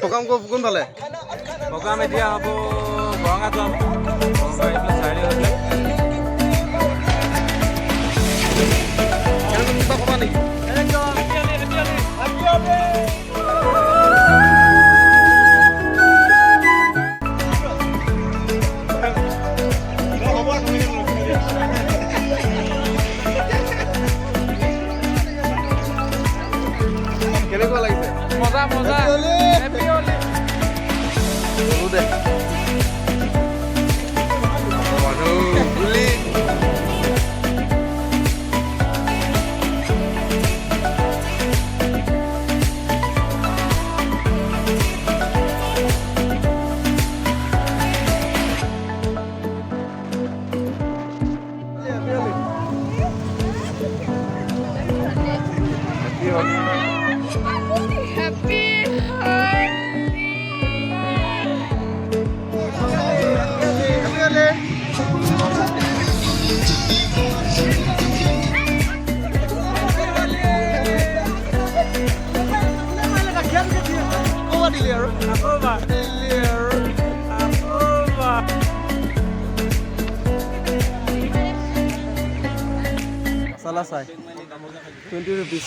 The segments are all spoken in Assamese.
প্ৰগ্ৰাম কোনফালে? প্ৰগ্ৰাম এতিয়া হ'ব বৰঙা যাম। বৰঙা এইফালে চাৰিআলি হৈ পেলাই। কিবা ক'বা নেকি? কেনেকুৱা লাগিছে? মজা মজা হেপী হলি বলো দে মানুহ বুলি Salah saya 20 rupees.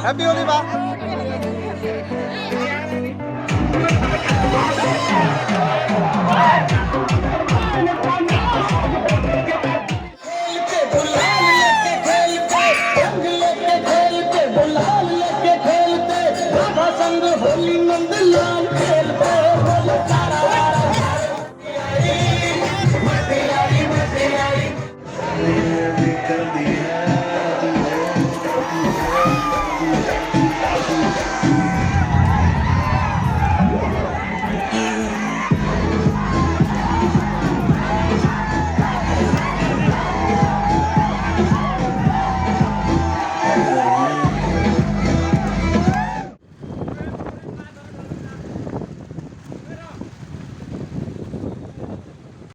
Happy Holi ba?